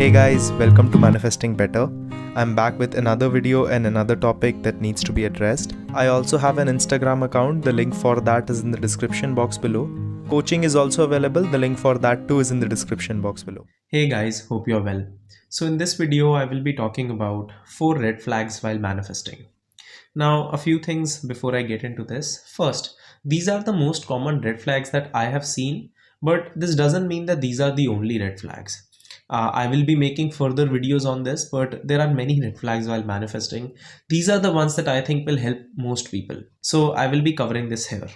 Hey guys, welcome to Manifesting Better. I'm back with another video and another topic that needs to be addressed. I also have an Instagram account, the link for that is in the description box below. Coaching is also available, the link for that too is in the description box below. Hey guys, hope you're well. So in this video, I will be talking about 4 red flags while manifesting. Now, a few things before I get into this. First, these are the most common red flags that I have seen, but this doesn't mean that these are the only red flags. I will be making further videos on this, but there are many red flags while manifesting. These are the ones that I think will help most people. So I will be covering this here.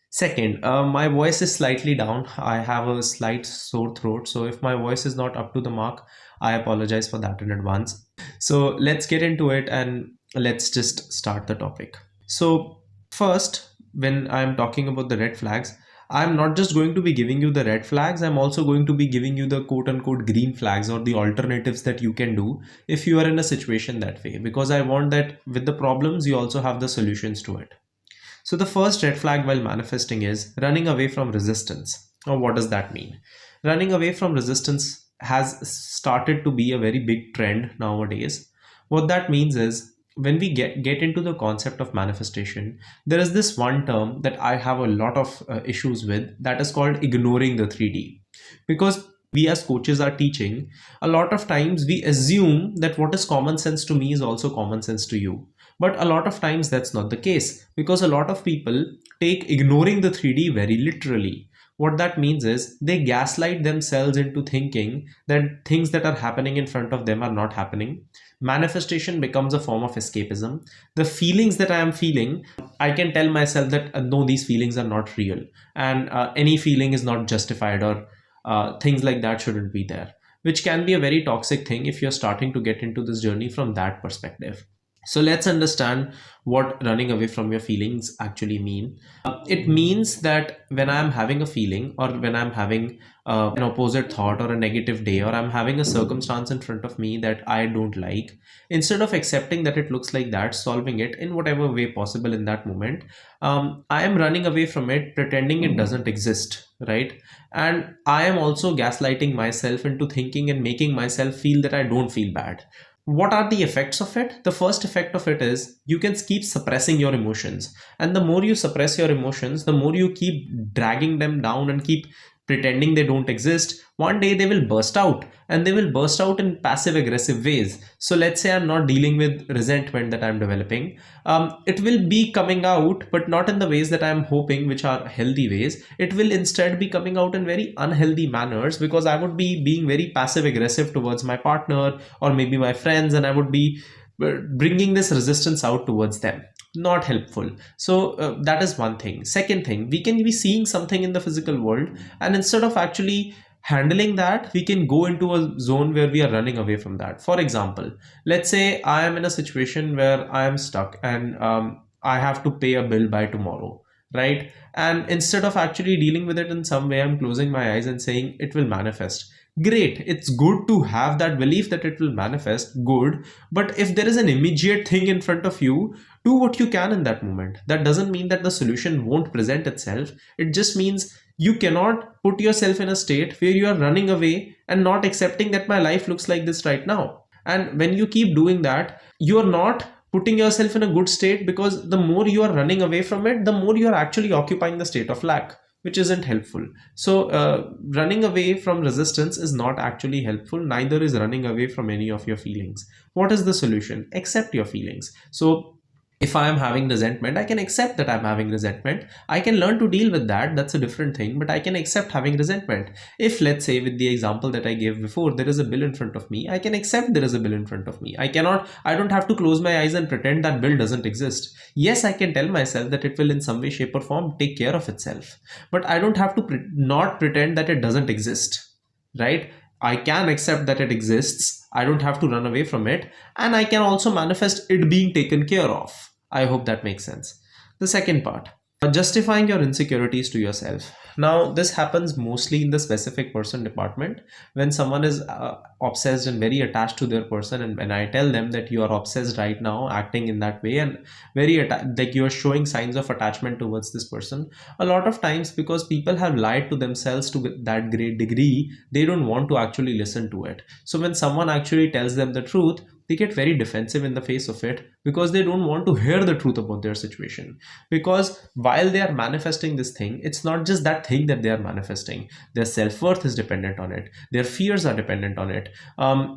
Second, my voice is slightly down. I have a slight sore throat. So if my voice is not up to the mark, I apologize for that in advance. So let's get into it and let's just start the topic. So first, when I'm talking about the red flags, I'm not just going to be giving you the red flags, I'm also going to be giving you the quote unquote green flags or the alternatives that you can do if you are in a situation that way, because I want that with the problems, you also have the solutions to it. So the first red flag while manifesting is running away from resistance. Now, what does that mean? Running away from resistance has started to be a very big trend nowadays. What that means is when we get into the concept of manifestation, there is this one term that I have a lot of issues with, that is called ignoring the 3D. Because we as coaches are teaching, a lot of times we assume that what is common sense to me is also common sense to you. But a lot of times that's not the case, because a lot of people take ignoring the 3D very literally. What that means is they gaslight themselves into thinking that things that are happening in front of them are not happening. Manifestation becomes a form of escapism. The feelings that I am feeling, I can tell myself that no, these feelings are not real, and any feeling is not justified, or things like that shouldn't be there, which can be a very toxic thing if you're starting to get into this journey from that perspective. So let's understand what running away from your feelings actually mean. It means that when I'm having a feeling, or when I'm having an opposite thought or a negative day, or I'm having a circumstance in front of me that I don't like, instead of accepting that it looks like that, solving it in whatever way possible in that moment, I am running away from it, pretending it doesn't exist, right? And I am also gaslighting myself into thinking and making myself feel that I don't feel bad. What are the effects of it? The first effect of it is you can keep suppressing your emotions. And the more you suppress your emotions, the more you keep dragging them down and keep pretending they don't exist. One day they will burst out, and they will burst out in passive aggressive ways. So let's say I'm not dealing with resentment that I'm developing. It will be coming out, but not in the ways that I'm hoping, which are healthy ways. It will instead be coming out in very unhealthy manners, because I would be being very passive aggressive towards my partner or maybe my friends, and I would be bringing this resistance out towards them. Not helpful. So that is one thing. Second thing, we can be seeing something in the physical world, and instead of actually handling that, we can go into a zone where we are running away from that. For example, let's say I am in a situation where I am stuck, and I have to pay a bill by tomorrow, right? And instead of actually dealing with it in some way, I'm closing my eyes and saying it will manifest. Great, it's good to have that belief that it will manifest, good. But if there is an immediate thing in front of you, do what you can in that moment. That doesn't mean that the solution won't present itself. It just means you cannot put yourself in a state where you are running away and not accepting that my life looks like this right now. And when you keep doing that, you are not putting yourself in a good state, because the more you are running away from it, the more you are actually occupying the state of lack, which isn't helpful. So running away from resistance is not actually helpful. Neither is running away from any of your feelings. What is the solution? Accept your feelings. So if I am having resentment, I can accept that I'm having resentment. I can learn to deal with that. That's a different thing, but I can accept having resentment. If, let's say, with the example that I gave before, there is a bill in front of me, I can accept there is a bill in front of me. I don't have to close my eyes and pretend that bill doesn't exist. Yes, I can tell myself that it will in some way, shape or form take care of itself, but I don't have to not pretend that it doesn't exist, right? I can accept that it exists. I don't have to run away from it. And I can also manifest it being taken care of. I hope that makes sense. The second part, justifying your insecurities to yourself. Now, this happens mostly in the specific person department when someone is obsessed and very attached to their person. And when I tell them that you are obsessed right now, acting in that way, and like you are showing signs of attachment towards this person, a lot of times because people have lied to themselves to that great degree, they don't want to actually listen to it. So when someone actually tells them the truth, they get very defensive in the face of it because they don't want to hear the truth about their situation. Because while they are manifesting this thing, it's not just that thing that they are manifesting. Their self-worth is dependent on it, their fears are dependent on it.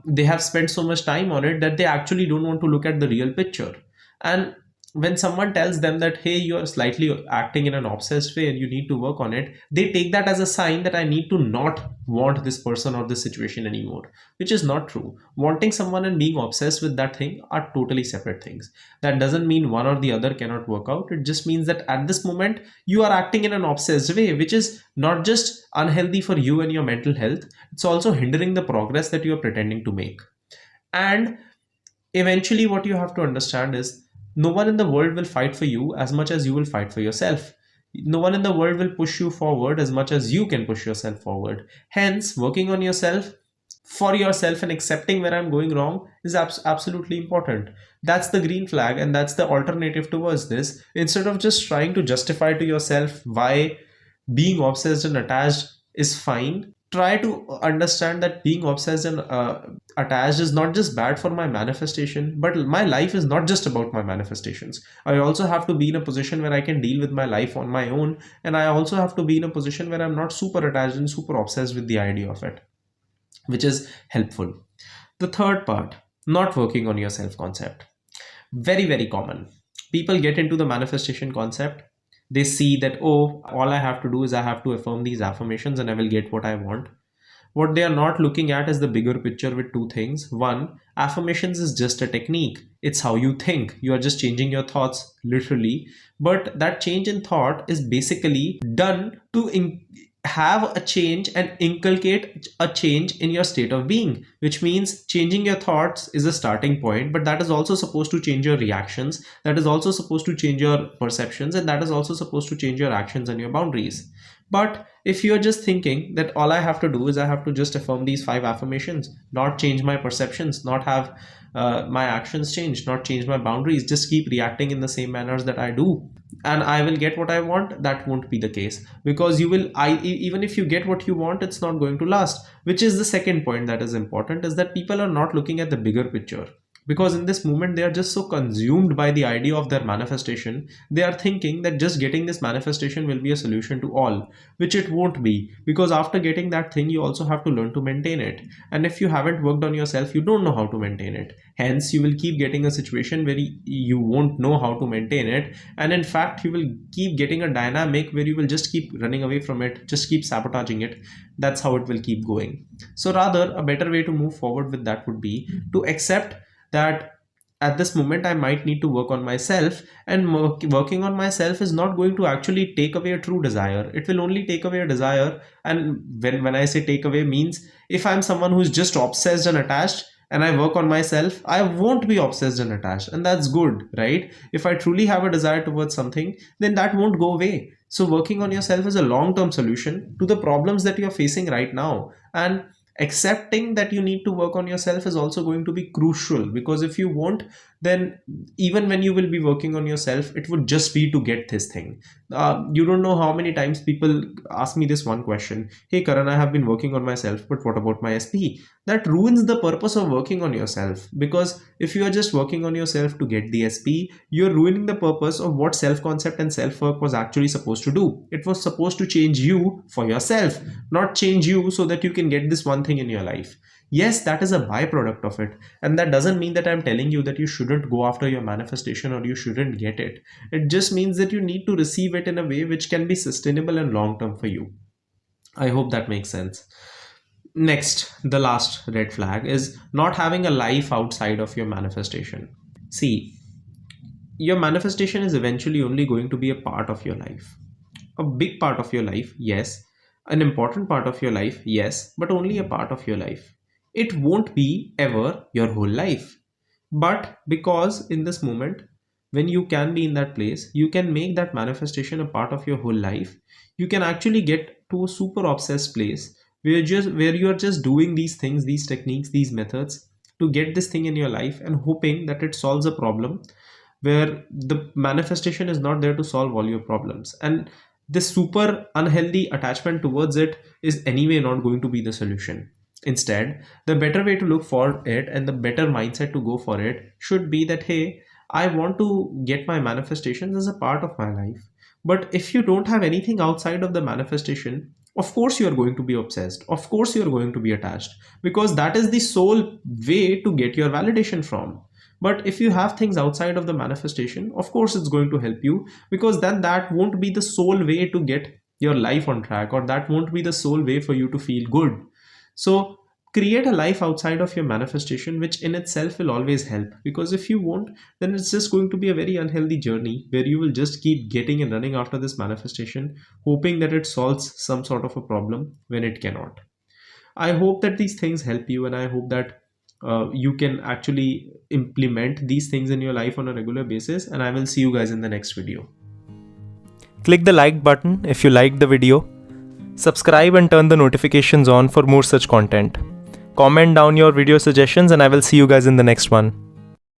They have spent so much time on it that they actually don't want to look at the real picture. And when someone tells them that, hey, you're slightly acting in an obsessed way and you need to work on it, they take that as a sign that I need to not want this person or this situation anymore, which is not true. Wanting someone and being obsessed with that thing are totally separate things. That doesn't mean one or the other cannot work out. It just means that at this moment you are acting in an obsessed way, which is not just unhealthy for you and your mental health, it's also hindering the progress that you are pretending to make. And eventually what you have to understand is no one in the world will fight for you as much as you will fight for yourself. No one in the world will push you forward as much as you can push yourself forward. Hence, working on yourself for yourself and accepting where I'm going wrong is absolutely important. That's the green flag, and that's the alternative towards this. Instead of just trying to justify to yourself why being obsessed and attached is fine, try to understand that being obsessed and attached is not just bad for my manifestation, but my life is not just about my manifestations. I also have to be in a position where I can deal with my life on my own, and I also have to be in a position where I'm not super attached and super obsessed with the idea of it, which is helpful. The third part, not working on your self concept. Very, very common. People get into the manifestation concept. They see that, oh, all I have to do is I have to affirm these affirmations and I will get what I want. What they are not looking at is the bigger picture with two things. One, affirmations is just a technique. It's how you think. You are just changing your thoughts literally. But that change in thought is basically done to have a change and inculcate a change in your state of being, which means changing your thoughts is a starting point, but that is also supposed to change your reactions, that is also supposed to change your perceptions, and that is also supposed to change your actions and your boundaries. But if you're just thinking that all I have to do is I have to just affirm these 5 affirmations, not change my perceptions, not have my actions change, not change my boundaries, just keep reacting in the same manners that I do, and I will get what I want, that won't be the case. Because you will, even if you get what you want, it's not going to last. Which is the second point that is important, is that people are not looking at the bigger picture. Because in this moment they are just so consumed by the idea of their manifestation, they are thinking that just getting this manifestation will be a solution to all, which it won't be. Because after getting that thing, you also have to learn to maintain it, and if you haven't worked on yourself, you don't know how to maintain it. Hence, you will keep getting a situation where you won't know how to maintain it, and in fact you will keep getting a dynamic where you will just keep running away from it, just keep sabotaging it. That's how it will keep going. So rather, a better way to move forward with that would be to accept that at this moment I might need to work on myself, and working on myself is not going to actually take away a true desire. It will only take away a desire. And when I say take away, means if I'm someone who's just obsessed and attached and I work on myself, I won't be obsessed and attached, and that's good, right? If I truly have a desire towards something, then that won't go away. So working on yourself is a long-term solution to the problems that you're facing right now. And accepting that you need to work on yourself is also going to be crucial, because if you won't, then even when you will be working on yourself, it would just be to get this thing. You don't know how many times people ask me this one question: hey Karan, I have been working on myself, but what about my SP? That ruins the purpose of working on yourself, because if you are just working on yourself to get the SP, you're ruining the purpose of what self-concept and self-work was actually supposed to do. It was supposed to change you for yourself, not change you so that you can get this one thing in your life. Yes, that is a byproduct of it, and that doesn't mean that I'm telling you that you shouldn't go after your manifestation or you shouldn't get it. It just means that you need to receive it in a way which can be sustainable and long term for you. I hope that makes sense. Next, the last red flag is not having a life outside of your manifestation. See, your manifestation is eventually only going to be a part of your life. A big part of your life, yes. An important part of your life, yes, but only a part of your life. It won't be ever your whole life. But because in this moment, when you can be in that place, you can make that manifestation a part of your whole life. You can actually get to a super obsessed place where you are just doing these things, these techniques, these methods to get this thing in your life and hoping that it solves a problem, where the manifestation is not there to solve all your problems, and this super unhealthy attachment towards it is anyway not going to be the solution. Instead, the better way to look for it and the better mindset to go for it should be that, hey, I want to get my manifestations as a part of my life. But if you don't have anything outside of the manifestation, of course you are going to be obsessed, of course you are going to be attached, because that is the sole way to get your validation from. But if you have things outside of the manifestation, of course it's going to help you, because then that won't be the sole way to get your life on track, or that won't be the sole way for you to feel good. So create a life outside of your manifestation, which in itself will always help, because if you won't, then it's just going to be a very unhealthy journey where you will just keep getting and running after this manifestation, hoping that it solves some sort of a problem when it cannot. I hope that these things help you, and I hope that you can actually implement these things in your life on a regular basis. And I will see you guys in the next video. Click the like button if you liked the video. Subscribe and turn the notifications on for more such content. Comment down your video suggestions and I will see you guys in the next one.